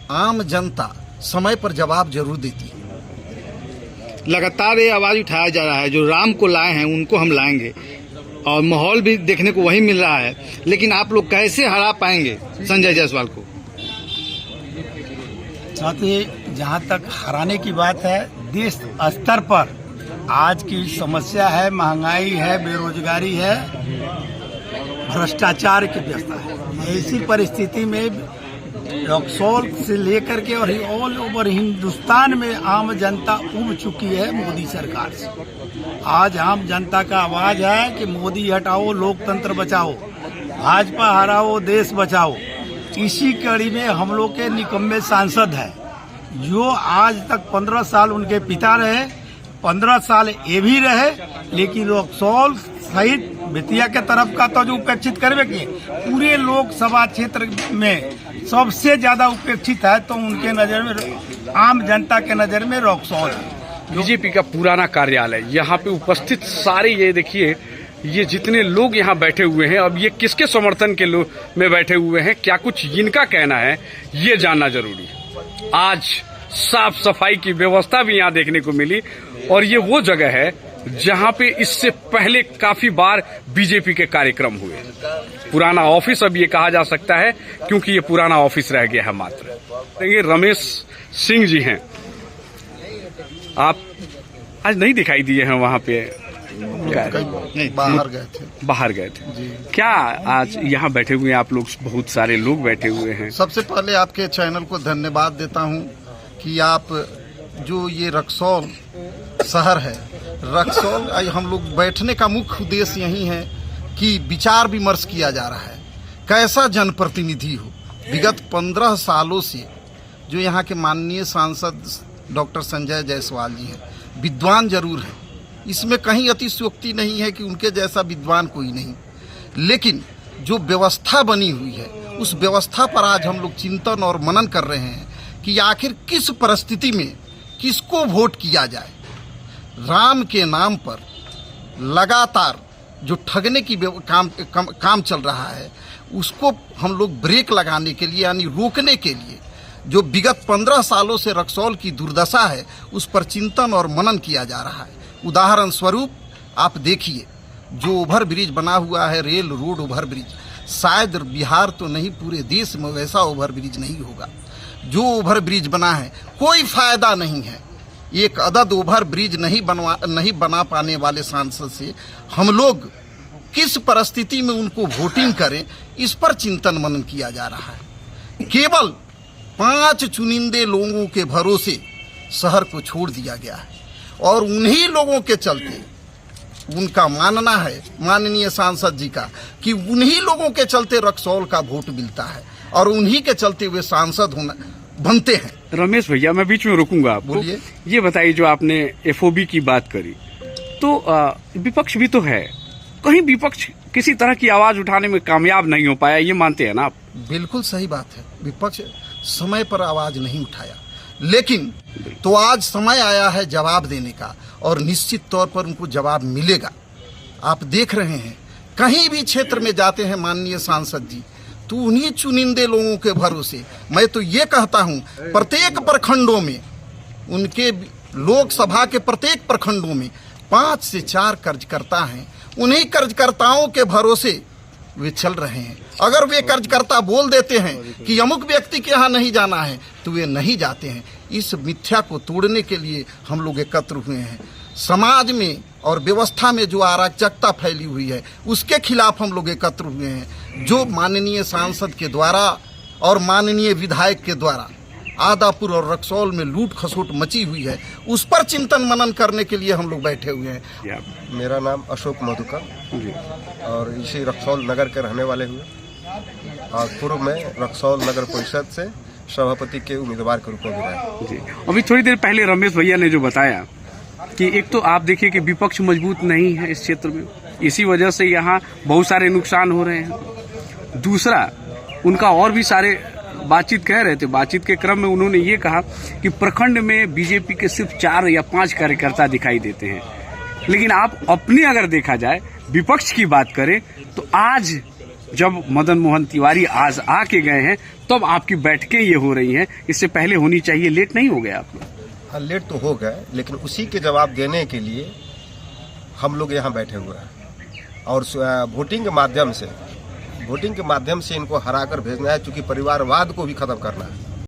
आम जनता समय पर जवाब जरूर देती है। लगातार ये आवाज उठाया जा रहा है, जो राम को लाए हैं उनको हम लाएंगे, और माहौल भी देखने को वही मिल रहा है। लेकिन आप लोग कैसे हरा पाएंगे संजय जायसवाल को? साथी, जहाँ तक हराने की बात है, देश स्तर पर आज की समस्या है, महंगाई है, बेरोजगारी है, भ्रष्टाचार की व्यवस्था है। ऐसी परिस्थिति में रक्सौल से लेकर के और ऑल ओवर हिंदुस्तान में आम जनता उब चुकी है मोदी सरकार से। आज आम जनता का आवाज है कि मोदी हटाओ, लोकतंत्र बचाओ, भाजपा हराओ, देश बचाओ। इसी कड़ी में हम लोग के निकम्मे सांसद हैं, जो आज तक 15 साल उनके पिता रहे, 15 साल ये भी रहे, लेकिन रक्सौल सहित बेतिया के तरफ का तो जो उपेक्षित करवे के पूरे लोकसभा क्षेत्र में सबसे ज्यादा उपेक्षित है, तो उनके नजर में, आम जनता के नजर में रक्सौल है। बीजेपी का पुराना कार्यालय, यहाँ पे उपस्थित सारे, ये देखिए, ये जितने लोग यहाँ बैठे हुए हैं, अब ये किसके समर्थन के लोग में बैठे हुए हैं, क्या कुछ इनका कहना है, ये जानना जरूरी है। आज साफ सफाई की व्यवस्था भी यहाँ देखने को मिली, और ये वो जगह है जहाँ पे इससे पहले काफी बार बीजेपी के कार्यक्रम हुए। पुराना ऑफिस अब ये कहा जा सकता है, क्योंकि ये पुराना ऑफिस रह गया है मात्र। ये रमेश सिंह जी हैं, आप आज नहीं दिखाई दिए हैं वहाँ पे? बाहर गए थे जी। क्या आज यहाँ बैठे हुए हैं आप लोग? बहुत सारे लोग बैठे हुए हैं। सबसे पहले आपके चैनल को धन्यवाद देता हूँ कि आप जो ये रक्सौल शहर है, रक्सौल हम लोग बैठने का मुख्य उद्देश्य यही है कि विचार विमर्श किया जा रहा है, कैसा जनप्रतिनिधि हो। विगत 15 सालों से जो यहाँ के माननीय सांसद डॉक्टर संजय जायसवाल जी हैं, विद्वान जरूर हैं, इसमें कहीं अतिशयोक्ति नहीं है कि उनके जैसा विद्वान कोई नहीं, लेकिन जो व्यवस्था बनी हुई है उस व्यवस्था पर आज हम लोग चिंतन और मनन कर रहे हैं कि आखिर किस परिस्थिति में किसको वोट किया जाए। राम के नाम पर लगातार जो ठगने की काम चल रहा है, उसको हम लोग ब्रेक लगाने के लिए, यानी रोकने के लिए, जो विगत 15 सालों से रक्सौल की दुर्दशा है उस पर चिंतन और मनन किया जा रहा है। उदाहरण स्वरूप आप देखिए, जो ओवर ब्रिज बना हुआ है, रेल रोड ओवर ब्रिज, शायद बिहार तो नहीं पूरे देश में वैसा ओवर ब्रिज नहीं होगा। जो ओवर ब्रिज बना है कोई फायदा नहीं है। एक अदद ओवर ब्रिज नहीं बना पाने वाले सांसद से हम लोग किस परिस्थिति में उनको वोटिंग करें, इस पर चिंतन मनन किया जा रहा है। केवल 5 चुनिंदे लोगों के भरोसे शहर को छोड़ दिया गया है, और उन्हीं लोगों के चलते, उनका मानना है माननीय सांसद जी का कि उन्हीं लोगों के चलते रक्सौल का वोट मिलता है, और उन्हीं के चलते वे सांसद बनते हैं। रमेश भैया, मैं बीच में रोकूंगा आपको। बोलिए। ये बताइए, जो आपने एफओबी की बात करी, तो विपक्ष भी तो है, कहीं विपक्ष किसी तरह की आवाज उठाने में कामयाब नहीं हो पाया, ये मानते हैं ना आप? बिल्कुल सही बात है, विपक्ष समय पर आवाज नहीं उठाया, लेकिन तो आज समय आया है जवाब देने का, और निश्चित तौर पर उनको जवाब मिलेगा। आप देख रहे हैं, कहीं भी क्षेत्र में जाते हैं माननीय सांसद जी, तो उन्हीं चुनिंदे लोगों के भरोसे, मैं तो ये कहता हूं प्रत्येक प्रखंडों में, उनके लोकसभा के प्रत्येक प्रखंडों में 5 से 4 कार्यकर्ता हैं, उन्हीं कार्यकर्ताओं के भरोसे वे चल रहे हैं। अगर वे कार्यकर्ता बोल देते हैं कि अमुक व्यक्ति के यहाँ नहीं जाना है, तो वे नहीं जाते हैं। इस मिथ्या को तोड़ने के लिए हम लोग एकत्र हुए हैं। समाज में और व्यवस्था में जो अराजकता फैली हुई है, उसके खिलाफ हम लोग एकत्र हुए हैं। जो माननीय सांसद के द्वारा और माननीय विधायक के द्वारा आदापुर और रक्सौल में लूट खसोट मची हुई है, उस पर चिंतन मनन करने के लिए हम लोग बैठे हुए हैं। मेरा नाम अशोक मधुकर, और इसी रक्सौल नगर के रहने वाले हुए, और पूर्व में रक्सौल नगर परिषद से सभापति के उम्मीदवार के रूप में भी रहे। अभी थोड़ी देर पहले रमेश भैया ने जो बताया कि एक तो आप देखिए कि विपक्ष मजबूत नहीं है इस क्षेत्र में, इसी वजह से यहाँ बहुत सारे नुकसान हो रहे हैं। दूसरा, उनका और भी सारे बातचीत कह रहे थे, बातचीत के क्रम में उन्होंने ये कहा कि प्रखंड में बीजेपी के सिर्फ 4 या 5 कार्यकर्ता दिखाई देते हैं। लेकिन आप अपनी अगर देखा जाए, विपक्ष की बात करें, तो आज जब मदन मोहन तिवारी आज आके गए हैं तब आपकी बैठकें ये हो रही हैं, इससे पहले होनी चाहिए, लेट नहीं हो गया आप लोग? हाँ, लेट तो हो गए, लेकिन उसी के जवाब देने के लिए हम लोग यहाँ बैठे हुए हैं और वोटिंग के माध्यम से इनको हराकर भेजना है, चूंकि परिवारवाद को भी खत्म करना है।